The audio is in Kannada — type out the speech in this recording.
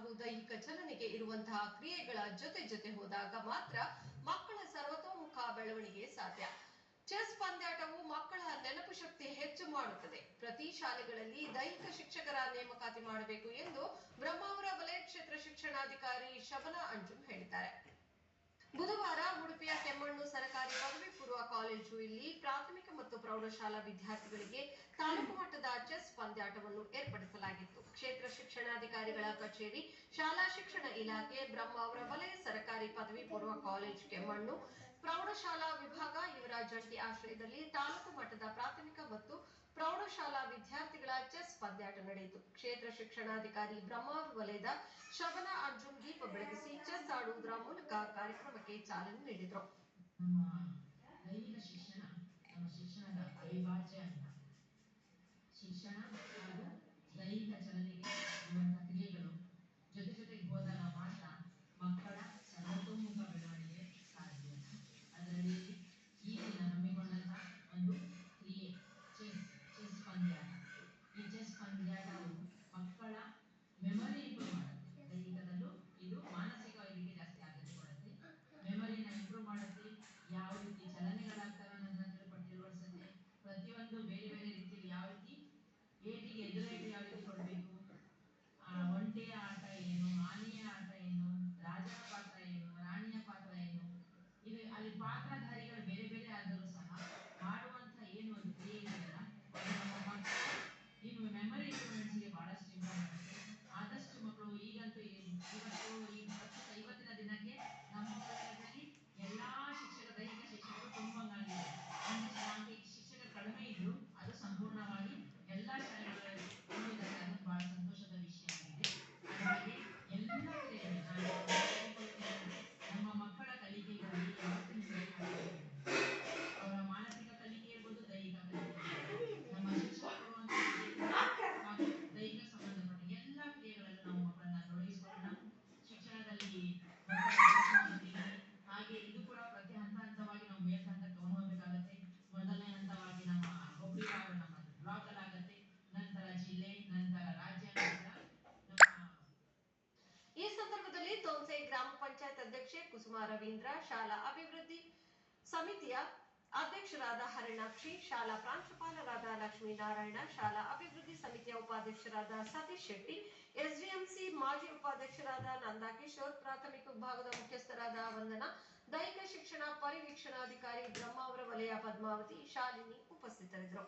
ಹಾಗೂ ದೈಹಿಕ ಚಲನೆಗೆ ಇರುವಂತಹ ಕ್ರಿಯೆಗಳ ಜೊತೆ ಹೋದಾಗ ಮಾತ್ರ ಮಕ್ಕಳ ಸರ್ವತೋಮುಖ ಬೆಳವಣಿಗೆ ಸಾಧ್ಯ. ಚೆಸ್ ಪಂದ್ಯಾಟವು ಮಕ್ಕಳ ನೆನಪು ಶಕ್ತಿ ಹೆಚ್ಚು ಮಾಡುತ್ತದೆ. ಪ್ರತಿ ಶಾಲೆಗಳಲ್ಲಿ ದೈಹಿಕ ಶಿಕ್ಷಕರ ನೇಮಕಾತಿ ಮಾಡಬೇಕು ಎಂದು ಬ್ರಹ್ಮಾವರ ವಲಯ ಕ್ಷೇತ್ರ ಶಿಕ್ಷಣಾಧಿಕಾರಿ ಶಬನಾ ಅಂಜುಮ್ ಹೇಳಿದ್ದಾರೆ. ಬುಧವಾರ ಉಡುಪಿಯ ಕೆಮ್ಮಣ್ಣು ಸರ್ಕಾರಿ ಪದವಿ ಪೂರ್ವ ಕಾಲೇಜು ಇಲ್ಲಿ ಪ್ರಾಥಮಿಕ ಮತ್ತು ಪ್ರೌಢಶಾಲಾ ವಿದ್ಯಾರ್ಥಿಗಳಿಗೆ ತಾಲೂಕು ಮಟ್ಟದ ಚೆಸ್ ಪಂದ್ಯಾಟವನ್ನು ಏರ್ಪಡಿಸಲಾಗಿತ್ತು. ಕ್ಷೇತ್ರ ಶಿಕ್ಷಣಾಧಿಕಾರಿಗಳ ಕಚೇರಿ, ಶಾಲಾ ಶಿಕ್ಷಣ ಇಲಾಖೆ, ಬ್ರಹ್ಮಾವರ ವಲಯ ಸರ್ಕಾರಿ ಪದವಿ ಪೂರ್ವ ಕಾಲೇಜು ಕೆಮ್ಮಣ್ಣು, ಪ್ರೌಢಶಾಲಾ ವಿಭಾಗ ಇವರ ಜಂಟಿ ಆಶ್ರಯದಲ್ಲಿ ತಾಲೂಕು ಮಟ್ಟದ ಪ್ರಾಥಮಿಕ ಮತ್ತು ಪ್ರೌಢಶಾಲಾ ವಿದ್ಯಾರ್ಥಿಗಳ ಚೆಸ್ ಪಂದ್ಯಾಟ ನಡೆಯಿತು. ಕ್ಷೇತ್ರ ಶಿಕ್ಷಣಾಧಿಕಾರಿ ಬ್ರಹ್ಮಾವರ ವಲಯದ ಶಬನಾ ಅಂಜುಮ್ ದೀಪ ಬೆಳಗಿಸಿ ಚೆಸ್ ಆಡುವುದರ ಮೂಲಕ ಕಾರ್ಯಕ್ರಮಕ್ಕೆ ಚಾಲನೆ ನೀಡಿದರು. ದೈಹಿಕ ಶಿಕ್ಷಣ ನಮ್ಮ ಶಿಕ್ಷಣದ ಅವಿಭಾಜ್ಯ ಅಂಗ. ಶಿಕ್ಷಣ ಹಾಗೂ ದೈಹಿಕ ಚಲನೆಗೆ ಇರುವಂತಹ ಕ್ರಿಯೆಗಳು ಜೊತೆಗೆ ಹೋದಾಗ ಮಾತ್ರ ಮಕ್ಕಳ ಸರ್ವತೋಮುಖ ಬೆಳವಣಿಗೆ ಸಾಧ್ಯ. ಅದರಲ್ಲಿ ಈ ದಿನ ಹಮ್ಮಿಕೊಂಡಂತಹ ಒಂದು ಕ್ರಿಯೆ ಚೆಸ್ ಪಂದ್ಯಾಟ. ಈ ಚೆಸ್ ಪಂದ್ಯಾಟವು ಮಕ್ಕಳ ಮೆಮೊರಿ ಇಂಪ್ರೂವ್ ಮಾಡುತ್ತೆ. ದೈಹಿಕದಲ್ಲೂ ಇದು ಮಾನಸಿಕವಾಗಿ ಜಾಸ್ತಿ ಆದ್ಯತೆ ಕೊಡುತ್ತೆ. ಮೆಮೊರಿನ ಇಂಪ್ರೂವ್ ಮಾಡುತ್ತೆ. ಯಾವ ರೀತಿ ಚಲನೆಗಳಾಗ್ತವೆ ಅನ್ನೋದನ್ನ ತಿಳ್ಪಡಿಸುತ್ತೆ. ಪ್ರತಿಯೊಂದು ಬೇರೆ ರೀತಿಯಲ್ಲಿ ಯಾವ ರೀತಿ ಏಟಿಗೆ ಎದುರೇಟು ಯಾವ ರೀತಿ ಕೊಡಬೇಕು, ಒಂಟೆಯ ಆಟ ಏನು, ಆನೆಯ ಆಟ ಏನು, ರಾಜನ ಪಾತ್ರ ಏನು, ರಾಣಿಯ ಪಾತ್ರ ಏನು, ಇದು ಅಲ್ಲಿ ಪಾತ್ರಧಾರಿಗಳು ಬೇರೆ ಆದರೂ ಸಹ ಮಾಡುವಂತ ಏನು ಒಂದು ಕ್ರಿಯೆ ಇದೆಯಲ್ಲ, ಇನ್ನು ಮೆಮೊರಿ ಇಂಪ್ರೂವ್ಮೆಂಟ್ಸ್ಗೆ ಬಹಳಷ್ಟು ಇಂಪ್ರೂವ್ ಮಾಡುತ್ತೆ. ಆದಷ್ಟು ಮಕ್ಕಳು ಈಗಂತೂ ಇವತ್ತಿನ ದಿನಕ್ಕೆ ನಮ್ಮ ಮಕ್ಕಳಲ್ಲಿ ಎಲ್ಲಾ ದೈಹಿಕ ಶಿಕ್ಷಕರು ತುಂಬಂಗಾಗಿದೆ. ಶಿಕ್ಷಕರು ಕಡಿಮೆ ಇದ್ರು ಅದು ಸಂಪೂರ್ಣವಾಗಿ ಎಲ್ಲಾ ಶಾಲೆಗಳಲ್ಲಿ ಅದು ಬಹಳ ಸಂತೋಷದ ವಿಷಯ ಆಗಿದೆ. ಹಾಗಾಗಿ ಎಲ್ಲ ನಮ್ಮ ಮಕ್ಕಳ ಕಲಿಕೆಗಾಗಿ ಅವರ ಮಾನಸಿಕ ಕಲಿಕೆ ಇರ್ಬೋದು, ದೈಹಿಕ ಕಲಿಕೆ, ನಮ್ಮ ಶಿಕ್ಷಕರು ದೈಹಿಕ ಸಂಬಂಧಪಟ್ಟ ಎಲ್ಲ ಕ್ರಿಯೆಗಳಲ್ಲೂ ನಾವು ಮಕ್ಕಳನ್ನ ತೊಡಗಿಸಿಕೊಳ್ಳೋಣ. ಶಿಕ್ಷಣದಲ್ಲಿ ಹಾಗೆ ಇದು ಕೂಡ ಪ್ರತಿ ಹಂತವಾಗಿ ನಾವು ಮೇಲ್ಹಂತಕ್ಕೆ ಹೋಗಬೇಕಾಗತ್ತೆ. ಮೊದಲನೇ ಹಂತವಾಗಿ ನಮ್ಮ ಒಬ್ಬರಿಗಾಗ ನಮ್ಮ ಬ್ಲಾಕ್ ಅಲ್ಲಿ ಆಗತ್ತೆ, ನಂತರ ಜಿಲ್ಲೆ, ನಂತರ ರಾಜ್ಯ, ಈ ಸಂದರ್ಭದಲ್ಲಿ ತೋನ್ಸೆ ಗ್ರಾಮ ಪಂಚಾಯತ್ ಅಧ್ಯಕ್ಷೆ ಕುಸುಮಾ ರವೀಂದ್ರ, ಶಾಲಾ ಅಭಿವೃದ್ಧಿ ಸಮಿತಿಯ ಅಧ್ಯಕ್ಷರಾದ ಹರಿಣಾಕ್ಷಿ, ಶಾಲಾ ಪ್ರಾಂಶುಪಾಲರಾದ ಲಕ್ಷ್ಮೀನಾರಾಯಣ, ಶಾಲಾ ಅಭಿವೃದ್ಧಿ ಸಮಿತಿಯ ಉಪಾಧ್ಯಕ್ಷರಾದ ಸತೀಶ್ ಶೆಟ್ಟಿ, ಎಸ್ಡಿಎಂಸಿ ಮಾಜಿ ಉಪಾಧ್ಯಕ್ಷರಾದ ನಂದಾಕಿಶೋರ್, ಪ್ರಾಥಮಿಕ ವಿಭಾಗದ ಮುಖ್ಯಸ್ಥರಾದ ವಂದನಾ, ದೈಹಿಕ ಶಿಕ್ಷಣ ಪರಿವೀಕ್ಷಣಾಧಿಕಾರಿ ಬ್ರಹ್ಮಾವರ ವಲಯ ಪದ್ಮಾವತಿ, ಶಾಲಿನಿ ಉಪಸ್ಥಿತರಿದ್ದರು.